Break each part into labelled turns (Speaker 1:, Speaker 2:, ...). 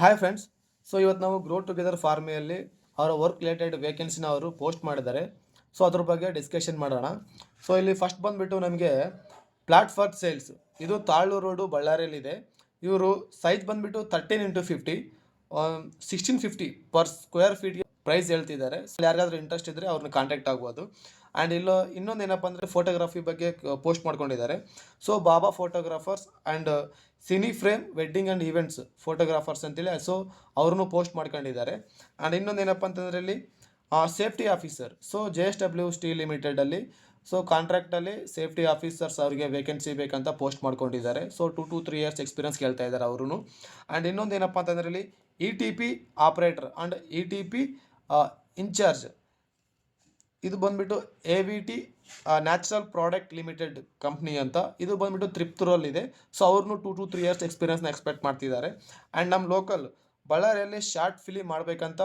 Speaker 1: Hi friends. So ಇವತ್ತು ನಾವು grow together ಫಾರ್ಮಿಯಲ್ಲಿ ಅವರ ವರ್ಕ್ ರಿಲೇಟೆಡ್ ವೇಕೆನ್ಸಿನ ಅವರು ಪೋಸ್ಟ್ ಮಾಡಿದ್ದಾರೆ. ಸೊ ಅದ್ರ ಬಗ್ಗೆ ಡಿಸ್ಕಷನ್ ಮಾಡೋಣ. ಸೊ ಇಲ್ಲಿ ಫಸ್ಟ್ ಬಂದುಬಿಟ್ಟು ನಮಗೆ ಪ್ಲಾಟ್ಫಾರ್ಮ್ ಸೇಲ್ಸ್, ಇದು ತಾಳೂರು ರೋಡು ಬಳ್ಳಾರಿಯಲ್ಲಿದೆ. ಇವರು ಸೈಜ್ ಬಂದುಬಿಟ್ಟು 13x50 1650 ಪರ್ ಸ್ಕ್ವೇರ್ ಫೀಟ್ಗೆ ಪ್ರೈಸ್ ಹೇಳ್ತಿದ್ದಾರೆ. ಸೊ ಯಾರಿಗಾದ್ರೂ ಇಂಟ್ರೆಸ್ಟ್ ಇದ್ದರೆ ಅವ್ರನ್ನ ಕಾಂಟ್ಯಾಕ್ಟ್ ಆಗ್ಬೋದು. ಆ್ಯಂಡ್ ಇಲ್ಲೋ ಇನ್ನೊಂದು ಏನಪ್ಪ ಅಂದರೆ ಫೋಟೋಗ್ರಫಿ ಬಗ್ಗೆ ಪೋಸ್ಟ್ ಮಾಡ್ಕೊಂಡಿದ್ದಾರೆ. So Baba photographers and cine frame wedding and events photographers ಅಂತೇಳಿ ಸೊ ಅವ್ರನ್ನೂ ಪೋಸ್ಟ್ ಮಾಡ್ಕೊಂಡಿದ್ದಾರೆ. ಆ್ಯಂಡ್ ಇನ್ನೊಂದು ಏನಪ್ಪ ಅಂತಂದರೆ ಇಲ್ಲಿ safety officer, so JSW steel ಲಿಮಿಟೆಡಲ್ಲಿ ಸೊ ಕಾಂಟ್ರಾಕ್ಟಲ್ಲಿ ಸೇಫ್ಟಿ ಆಫೀಸರ್ಸ್ ಅವರಿಗೆ ವೇಕೆನ್ಸಿ ಬೇಕಂತ ಪೋಸ್ಟ್ ಮಾಡ್ಕೊಂಡಿದ್ದಾರೆ. ಸೊ 2 to 3 ಇಯರ್ಸ್ ಎಕ್ಸ್ಪೀರಿಯನ್ಸ್ ಕೇಳ್ತಾ ಇದ್ದಾರೆ ಅವರು. ಆ್ಯಂಡ್ ಇನ್ನೊಂದು ಏನಪ್ಪ ಅಂತಂದರೆ ಇಲ್ಲಿ ETP operator and ETP incharge, ಇದು ಬಂದುಬಿಟ್ಟು AVT natural product limited company ಅಂತ. ಇದು ಬಂದುಬಿಟ್ಟು ತ್ರಿಪ್ತೂರಲ್ಲಿದೆ. ಸೊ ಅವ್ರನ್ನೂ 2 to 3 ಇಯರ್ಸ್ ಎಕ್ಸ್ಪೀರಿಯನ್ಸ್ನ ಎಕ್ಸ್ಪೆಕ್ಟ್ ಮಾಡ್ತಿದ್ದಾರೆ. ಆ್ಯಂಡ್ ನಮ್ಮ ಲೋಕಲ್ ಬಳ್ಳಾರಿಯಲ್ಲಿ ಶಾರ್ಟ್ ಫಿಲಿಮ್ ಮಾಡಬೇಕಂತ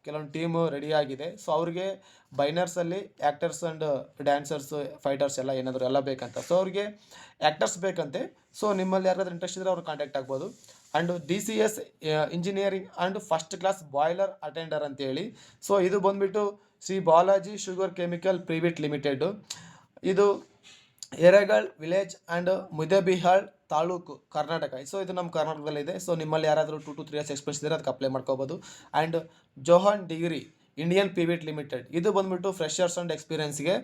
Speaker 1: ಕೆಲವೊಂದು ಟೀಮು ರೆಡಿಯಾಗಿದೆ. ಸೊ ಅವ್ರಿಗೆ ಬೈನರ್ಸಲ್ಲಿ ಆ್ಯಕ್ಟರ್ಸ್ ಆ್ಯಂಡ್ ಡ್ಯಾನ್ಸರ್ಸ್ ಫೈಟರ್ಸ್ ಎಲ್ಲ ಏನಾದರೂ ಎಲ್ಲ ಬೇಕಂತ. ಸೊ ಅವ್ರಿಗೆ ಆ್ಯಕ್ಟರ್ಸ್ ಬೇಕಂತೆ. ಸೊ ನಿಮ್ಮಲ್ಲಿ ಯಾರಾದ್ರೂ ಇಂಟ್ರೆಸ್ಟ್ ಇದ್ದರೆ ಅವ್ರು ಕಾಂಟ್ಯಾಕ್ಟ್ ಆಗ್ಬೋದು. And DCS engineering and first class boiler attender ಅಂತೇಳಿ. ಸೊ ಇದು ಬಂದುಬಿಟ್ಟು Shri Balaji sugar chemical private limited. ಇದು ಎರೆಗಲ್ ವಿಲೇಜ್ ಆ್ಯಂಡ್ ಮುದೇಬಿಹಾಳ್ ತಾಲೂಕು, ಕರ್ನಾಟಕ. ಸೊ ಇದು ನಮ್ಮ ಕರ್ನಾಟಕದಲ್ಲಿದೆ. ಸೊ ನಿಮ್ಮಲ್ಲಿ ಯಾರಾದರೂ 2 to 3 ಇಯರ್ಸ್ ಎಕ್ಸ್ಪೀರಿಯನ್ಸ್ ಇದ್ದರೆ ಅದಕ್ಕೆ ಅಪ್ಲೈ ಮಾಡ್ಕೋಬೋದು. And Johan degree Indian private limited, ಇದು ಬಂದುಬಿಟ್ಟು ಫ್ರೆಷರ್ಸ್ ಆ್ಯಂಡ್ ಎಕ್ಸ್ಪೀರಿಯನ್ಸ್ಗೆ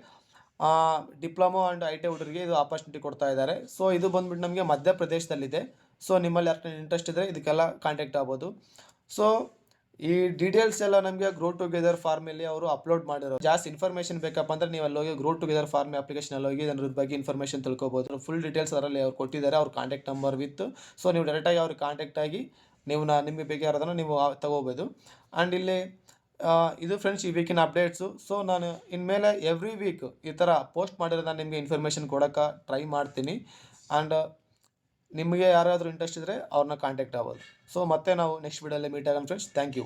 Speaker 1: ಡಿಪ್ಲೊಮೊ ಆ್ಯಂಡ್ ITI ಹುಡುಗರಿಗೆ ಇದು ಆಪರ್ಚುನಿಟಿ ಕೊಡ್ತಾ ಇದ್ದಾರೆ. ಸೊ ಇದು ಬಂದುಬಿಟ್ಟು ನಮಗೆ ಮಧ್ಯಪ್ರದೇಶದಲ್ಲಿದೆ. ಸೊ ನಿಮ್ಮಲ್ಲಿ ಯಾರು ಇಂಟ್ರೆಸ್ಟ್ ಇದ್ದರೆ ಇದಕ್ಕೆಲ್ಲ ಕಾಂಟ್ಯಾಕ್ಟ್ ಆಗ್ಬೋದು. ಸೊ ಈ ಡೀಟೇಲ್ಸ್ ಎಲ್ಲ ನಮಗೆ ಗ್ರೋ ಟುಗೆದರ್ ಫಾರ್ಮಲ್ಲಿ ಅವರು ಅಪ್ಲೋಡ್ ಮಾಡಿರೋ. ಜಾಸ್ತಿ ಇನ್ಫಾರ್ಮೇಷನ್ ಬೇಕಪ್ಪ ಅಂದರೆ ನೀವು ಅಲ್ಲಿ ಹೋಗಿ ಗ್ರೋ ಟುಗೆದರ್ ಫಾರ್ಮ್ ಅಪ್ಲಿಕೇಶನಲ್ಲಿ ಹೋಗಿ ಅದ್ರ ಬಗ್ಗೆ ಇನ್ಫಾರ್ಮೇಷನ್ ತಿಳ್ಕೊಬೋದು. ಫುಲ್ ಡೀಟೇಲ್ಸ್ ಅದರಲ್ಲಿ ಅವ್ರು ಕೊಟ್ಟಿದ್ದಾರೆ, ಅವ್ರ ಕಾಂಟ್ಯಾಕ್ಟ್ ನಂಬರ್ ವಿತ್. ಸೊ ನೀವು ಡೈರೆಕ್ಟಾಗಿ ಅವ್ರಿಗೆ ಕಾಂಟ್ಯಾಕ್ಟ್ ಆಗಿ ನೀವು ನಿಮಗೆ ಬೇಕಾಗಿರೋದನ್ನು ನೀವು ತಗೋಬೋದು. ಆ್ಯಂಡ್ ಇಲ್ಲಿ ಇದು ಫ್ರೆಂಡ್ಸ್ ಈ ವೀಕಿನ ಅಪ್ಡೇಟ್ಸು. ಸೊ ನಾನು ಇನ್ಮೇಲೆ ಎವ್ರಿ ವೀಕ್ ಈ ಥರ ಪೋಸ್ಟ್ ಮಾಡಿರೋ ನಾನು ನಿಮಗೆ ಇನ್ಫಾರ್ಮೇಷನ್ ಕೊಡೋಕ್ಕೆ ಟ್ರೈ ಮಾಡ್ತೀನಿ. ಆ್ಯಂಡ್ ನಿಮಗೆ ಯಾರಾದರೂ ಇಂಟ್ರೆಸ್ಟ್ ಇದ್ದರೆ ಅವ್ರನ್ನ ಕಾಂಟ್ಯಾಕ್ಟ್ ಆಗ್ಬೋದು. ಸೊ ಮತ್ತೆ ನಾವು ನೆಕ್ಸ್ಟ್ ವೀಡಿಯೋಲ್ಲಿ ಮೀಟ್ ಆಗೋಣ ಫ್ರೆಂಡ್ಸ್. Thank you.